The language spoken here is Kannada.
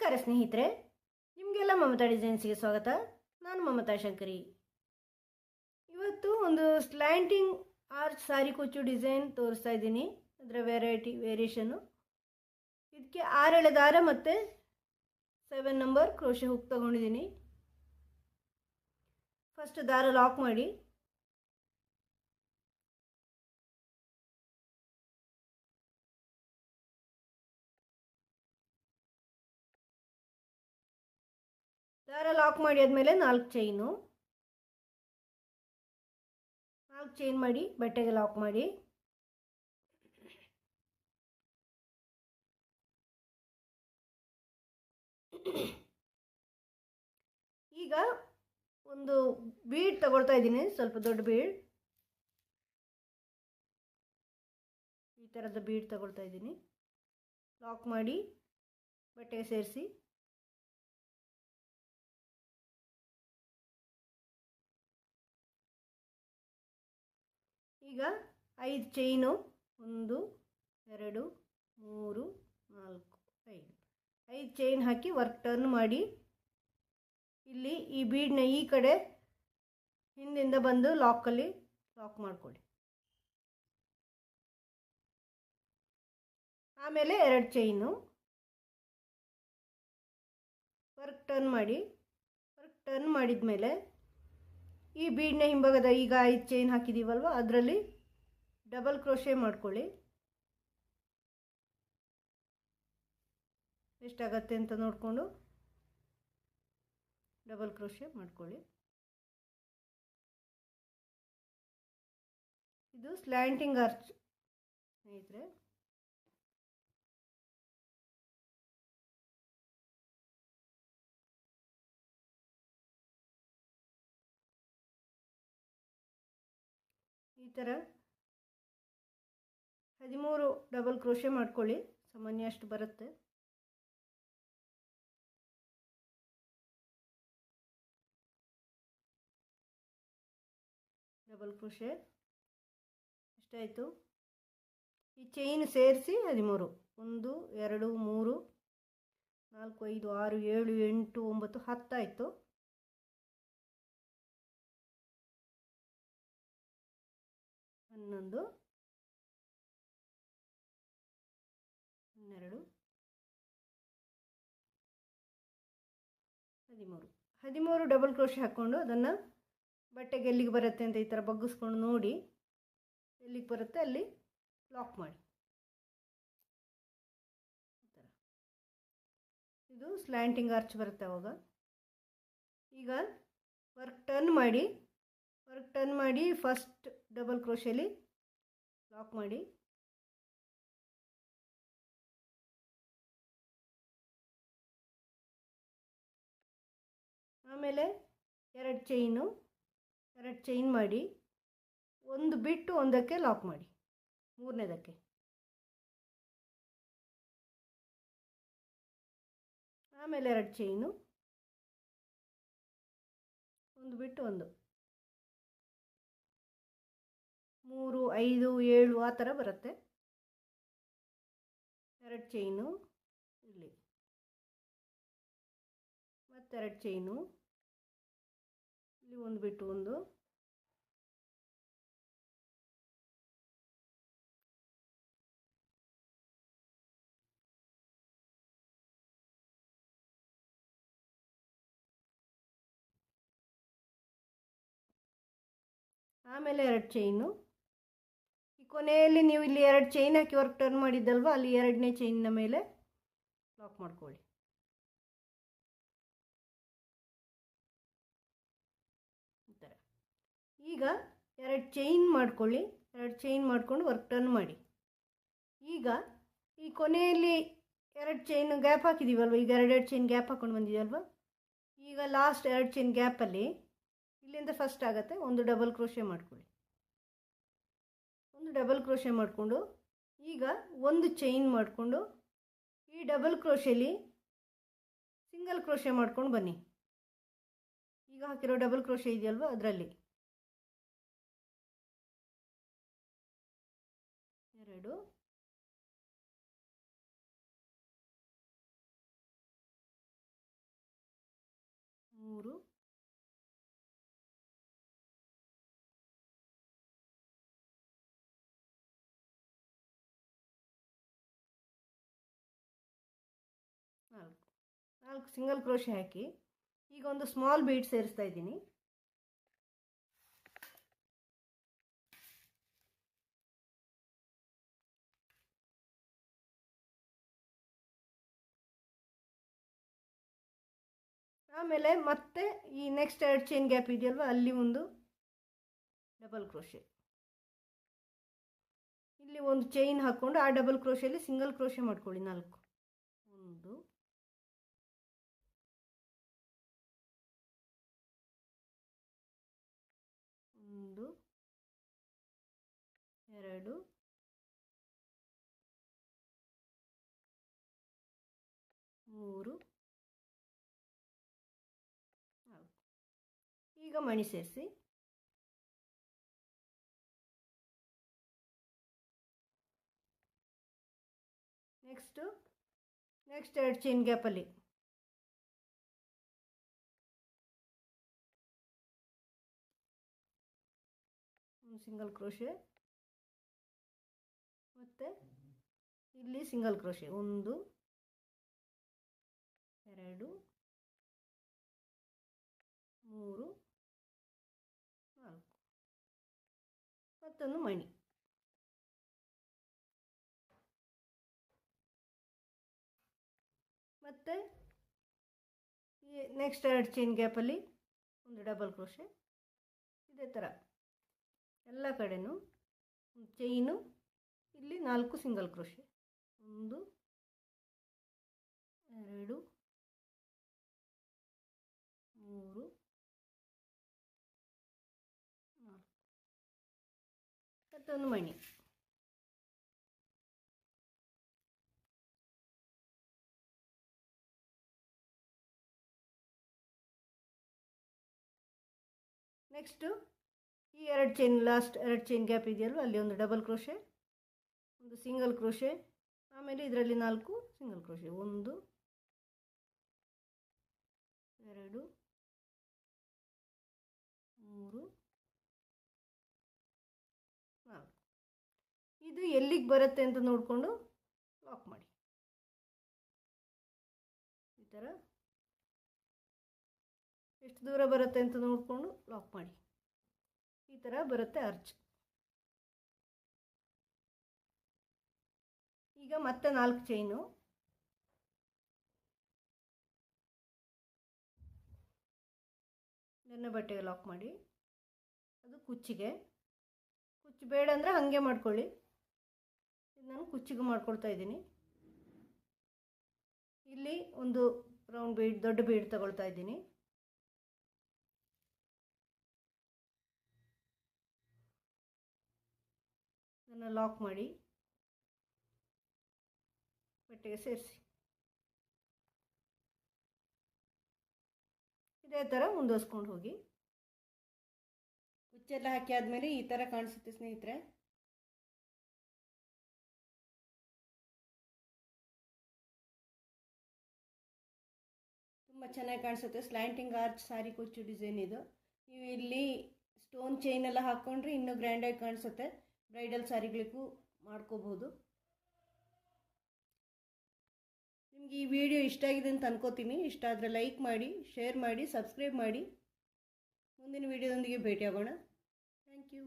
ನಮಸ್ಕಾರ ಸ್ನೇಹಿತರೆ, ನಿಮಗೆಲ್ಲ ಮಮತಾ ಡಿಸೈನ್ಸ್ಗೆ ಸ್ವಾಗತ. ನಾನು ಮಮತಾ ಶಂಕರಿ. ಇವತ್ತು ಒಂದು ಸ್ಲ್ಯಾಂಟಿಂಗ್ ಆರ್ಚ್ ಸಾರಿ ಕುಚ್ಚು ಡಿಸೈನ್ ತೋರಿಸ್ತಾ ಇದ್ದೀನಿ. ಅದರ ವೇರಿಯೇಷನ್ನು. ಇದಕ್ಕೆ 6 ಎಳೆ ದಾರ ಮತ್ತು 7 ನಂಬರ್ ಕ್ರೋಶೆ ಹುಕ್ ತಗೊಂಡಿದ್ದೀನಿ. ಫಸ್ಟ್ ದಾರ ಲಾಕ್ ಮಾಡಿ ಆದಮೇಲೆ 4 ಚೈನ್ ಮಾಡಿ ಬಟ್ಟೆಗೆ ಲಾಕ್ ಮಾಡಿ. ಈಗ ಒಂದು ಬೀಡ್ ತಗೊಳ್ತಾ ಇದ್ದೀನಿ, ಸ್ವಲ್ಪ ದೊಡ್ಡ ಬೀಡ್. ಈ ಥರದ ಬೀಡ್ ತಗೊಳ್ತಾ ಇದ್ದೀನಿ. ಲಾಕ್ ಮಾಡಿ ಬಟ್ಟೆಗೆ ಸೇರಿಸಿ. ಈಗ 5 ಚೈನು, 1 2 3 4 5 ಚೈನ್ ಹಾಕಿ ವರ್ಕ್ ಟರ್ನ್ ಮಾಡಿ. ಇಲ್ಲಿ ಈ ಬೀಡ್ನ ಈ ಕಡೆ ಹಿಂದಿಂದ ಬಂದು ಲಾಕಲ್ಲಿ ಲಾಕ್ ಮಾಡಿಕೊಳ್ಳಿ. ಆಮೇಲೆ 2 ಚೈನು ವರ್ಕ್ ಟರ್ನ್ ಮಾಡಿ. ವರ್ಕ್ ಟರ್ನ್ ಮಾಡಿದ ಮೇಲೆ ಈ ಬೀಡ್ನ ಹಿಂಭಾಗದ ಈಗ 5 ಚೈನ್ ಹಾಕಿದ್ದೀವಲ್ವ, ಅದರಲ್ಲಿ ಡಬಲ್ ಕ್ರೋಶೆ ಮಾಡ್ಕೊಳ್ಳಿ. ಎಷ್ಟಾಗತ್ತೆ ಅಂತ ನೋಡಿಕೊಂಡು ಡಬಲ್ ಕ್ರೋಶೆ ಮಾಡ್ಕೊಳ್ಳಿ. ಇದು ಸ್ಲ್ಯಾಂಟಿಂಗ್ ಆರ್ಚ್ ಸ್ನೇಹಿತರೆ. ಈ ಥರ 13 ಡಬಲ್ ಕ್ರೋಶೆ ಮಾಡ್ಕೊಳ್ಳಿ. ಸಾಮಾನ್ಯ ಅಷ್ಟು ಬರುತ್ತೆ. ಡಬಲ್ ಕ್ರೋಶೆ ಎಷ್ಟಾಯಿತು? ಈ ಚೈನ್ ಸೇರಿಸಿ 13. 1 2 3 4 5 6 7 8 9 10 ಆಯಿತು. 11 12 13 ಡಬಲ್ ಕ್ರೋಶೆ ಹಾಕ್ಕೊಂಡು ಅದನ್ನು ಬಟ್ಟೆಗೆ ಎಲ್ಲಿಗೆ ಬರುತ್ತೆ ಅಂತ ಈ ಥರ ಬಗ್ಗಿಸ್ಕೊಂಡು ನೋಡಿ, ಎಲ್ಲಿಗೆ ಬರುತ್ತೆ ಅಲ್ಲಿ ಲಾಕ್ ಮಾಡಿ. ಈ ಥರ ಇದು ಸ್ಲ್ಯಾಂಟಿಂಗ್ ಆರ್ಚ್ ಬರುತ್ತೆ ಅವಾಗ. ಈಗ ವರ್ಕ್ ಟರ್ನ್ ಮಾಡಿ ಫಸ್ಟ್ ಡಬಲ್ ಕ್ರೋಶೆಲಿ ಲಾಕ್ ಮಾಡಿ. ಆಮೇಲೆ 2 ಚೈನ್ ಮಾಡಿ ಒಂದು ಬಿಟ್ಟು ಒಂದಕ್ಕೆ ಲಾಕ್ ಮಾಡಿ, ಮೂರನೇದಕ್ಕೆ. ಆಮೇಲೆ 2 ಚೈನು, ಒಂದು ಬಿಟ್ಟು ಒಂದು, 3 5 7 ಆ ಥರ ಬರುತ್ತೆ. 2 ಚೈನು ಇಲ್ಲಿ, ಮತ್ತು 2 ಚೈನು ಇಲ್ಲಿ, ಒಂದು ಬಿಟ್ಟು ಒಂದು, ಆಮೇಲೆ 2 ಚೈನು. ಈ ಕೊನೆಯಲ್ಲಿ ನೀವು ಇಲ್ಲಿ 2 ಚೈನ್ ಹಾಕಿ ವರ್ಕ್ ಟರ್ನ್ ಮಾಡಿದ್ದಲ್ವ, ಅಲ್ಲಿ 2ನೇ ಚೈನ್ನ ಮೇಲೆ ಲಾಕ್ ಮಾಡ್ಕೊಳ್ಳಿ. ಈ ಥರ. ಈಗ 2 ಚೈನ್ ಮಾಡ್ಕೊಳ್ಳಿ. 2 ಚೈನ್ ಮಾಡಿಕೊಂಡು ವರ್ಕ್ ಟರ್ನ್ ಮಾಡಿ. ಈಗ ಈ ಕೊನೆಯಲ್ಲಿ 2 ಚೈನ್ ಗ್ಯಾಪ್ ಹಾಕಿದ್ದೀವಲ್ವ, ಈಗ 2 ಚೈನ್ ಗ್ಯಾಪ್ ಹಾಕ್ಕೊಂಡು ಬಂದಿದ್ದೀವಲ್ವ, ಈಗ ಲಾಸ್ಟ್ 2 ಚೈನ್ ಗ್ಯಾಪಲ್ಲಿ ಇಲ್ಲಿಂದ ಫಸ್ಟ್ ಆಗುತ್ತೆ, ಒಂದು ಡಬಲ್ ಕ್ರೋಶೆ ಮಾಡ್ಕೊಳ್ಳಿ. ಒಂದು ಡಬಲ್ ಕ್ರೋಶೆ ಮಾಡಿಕೊಂಡು ಈಗ ಒಂದು ಚೈನ್ ಮಾಡಿಕೊಂಡು ಈ ಡಬಲ್ ಕ್ರೋಶೆಲಿ ಸಿಂಗಲ್ ಕ್ರೋಶೆ ಮಾಡ್ಕೊಂಡು ಬನ್ನಿ. ಈಗ ಹಾಕಿರೋ ಡಬಲ್ ಕ್ರೋಶೆ ಇದೆಯಲ್ವ, ಅದರಲ್ಲಿ 2 3 4 ಸಿಂಗಲ್ ಕ್ರೋಶೆ ಹಾಕಿ ಈಗ ಒಂದು ಸ್ಮಾಲ್ ಬೀಡ್ ಸೇರಿಸ್ತಾ ಇದ್ದೀನಿ. ಆಮೇಲೆ ಮತ್ತೆ ಈ ನೆಕ್ಸ್ಟ್ 2 ಚೈನ್ ಗ್ಯಾಪ್ ಇದೆಯಲ್ವ ಅಲ್ಲಿ ಒಂದು ಡಬಲ್ ಕ್ರೋಶೆ, ಇಲ್ಲಿ ಒಂದು ಚೈನ್ ಹಾಕ್ಕೊಂಡು ಆ ಡಬಲ್ ಕ್ರೋಶೆಯಲ್ಲಿ ಸಿಂಗಲ್ ಕ್ರೋಶೆ ಮಾಡ್ಕೊಳ್ಳಿ 4. 1 2 3 4. ಈಗ ಮಣಿ ಸೇರಿಸಿ ನೆಕ್ಸ್ಟ್ 2 ಚೈನ್ ಗ್ಯಾಪಲ್ಲಿ ಒಂದು ಸಿಂಗಲ್ ಕ್ರೋಶೆ ಮತ್ತು ಇಲ್ಲಿ ಸಿಂಗಲ್ ಕ್ರೋಶೆ 1 2 3 4 ಮತ್ತೊಂದು ಮಣಿ. ಮತ್ತು ಈ ನೆಕ್ಸ್ಟ್ 2 ಚೈನ್ ಗ್ಯಾಪಲ್ಲಿ ಒಂದು ಡಬಲ್ ಕ್ರೋಶೆ, ಇದೇ ಥರ ಎಲ್ಲ ಕಡೆನೂ ಚೈನು, ಇಲ್ಲಿ 4 ಸಿಂಗಲ್ ಕ್ರೋಶೆ 1 2 3 4 ಮತ್ತೊಂದು ಮಣಿ. ನೆಕ್ಸ್ಟು ಈ 2 ಚೈನ್ ಲಾಸ್ಟ್ 2 ಚೈನ್ ಗ್ಯಾಪ್ ಇದೆಯಲ್ವ ಅಲ್ಲಿ ಒಂದು ಡಬಲ್ ಕ್ರೋಶೆ, ಒಂದು ಸಿಂಗಲ್ ಕ್ರೋಶೆ, ಆಮೇಲೆ ಇದರಲ್ಲಿ 4 ಸಿಂಗಲ್ ಕ್ರೋಶೆ 1 2 3 4. ಇದು ಎಲ್ಲಿಗೆ ಬರುತ್ತೆ ಅಂತ ನೋಡಿಕೊಂಡು ಲಾಕ್ ಮಾಡಿ. ಈ ಥರ ಎಷ್ಟು ದೂರ ಬರುತ್ತೆ ಅಂತ ನೋಡಿಕೊಂಡು ಲಾಕ್ ಮಾಡಿ. ಈ ಥರ ಬರುತ್ತೆ ಅರ್ಚ್. ಈಗ ಮತ್ತೆ 4 ಚೈನು, ನನ್ನ ಬಟ್ಟೆಗೆ ಲಾಕ್ ಮಾಡಿ. ಅದು ಕುಚ್ಚಿಗೆ, ಕುಚ್ಚು ಬೇಡ ಅಂದರೆ ಹಾಗೆ ಮಾಡ್ಕೊಳ್ಳಿ. ಇದು ನಾನು ಕುಚ್ಚಿಗೆ ಮಾಡ್ಕೊಳ್ತಾ ಇದ್ದೀನಿ. ಇಲ್ಲಿ ಒಂದು ರೌಂಡ್ ಬೀಡ್, ದೊಡ್ಡ ಬೀಡ್ ತಗೊಳ್ತಾ ಇದ್ದೀನಿ. ಇದನ್ನು ಲಾಕ್ ಮಾಡಿ ಬಟ್ಟೆಗೆ ಸೇರಿಸಿ. ಇದೇ ಥರ ಮುಂದುವರ್ಸ್ಕೊಂಡು ಹೋಗಿ. ಕುಚ್ಚೆಲ್ಲ ಹಾಕಿ ಆದಮೇಲೆ ಈ ಥರ ಕಾಣಿಸುತ್ತೆ ಸ್ನೇಹಿತರೆ. ತುಂಬ ಚೆನ್ನಾಗಿ ಕಾಣಿಸುತ್ತೆ. ಸ್ಲ್ಯಾಂಟಿಂಗ್ ಆರ್ಚ್ ಸಾರಿ ಕುಚ್ಚು ಡಿಸೈನ್ ಇದು. ನೀವು ಇಲ್ಲಿ ಸ್ಟೋನ್ ಚೈನ್ ಎಲ್ಲ ಹಾಕ್ಕೊಂಡ್ರೆ ಇನ್ನೂ ಗ್ರ್ಯಾಂಡಾಗಿ ಕಾಣಿಸುತ್ತೆ. ಬ್ರೈಡಲ್ ಸ್ಯಾರಿಗಳಿಗೂ ಮಾಡ್ಕೋಬೋದು. ನಿಮಗೆ ಈ ವಿಡಿಯೋ ಇಷ್ಟ ಆಗಿದೆ ಅಂತ ಅನ್ಕೋತೀನಿ. ಇಷ್ಟ ಆದರೆ ಲೈಕ್ ಮಾಡಿ, ಶೇರ್ ಮಾಡಿ, ಸಬ್ಸ್ಕ್ರೈಬ್ ಮಾಡಿ. ಮುಂದಿನ ವಿಡಿಯೋದೊಂದಿಗೆ ಭೇಟಿಯಾಗೋಣ. Thank you.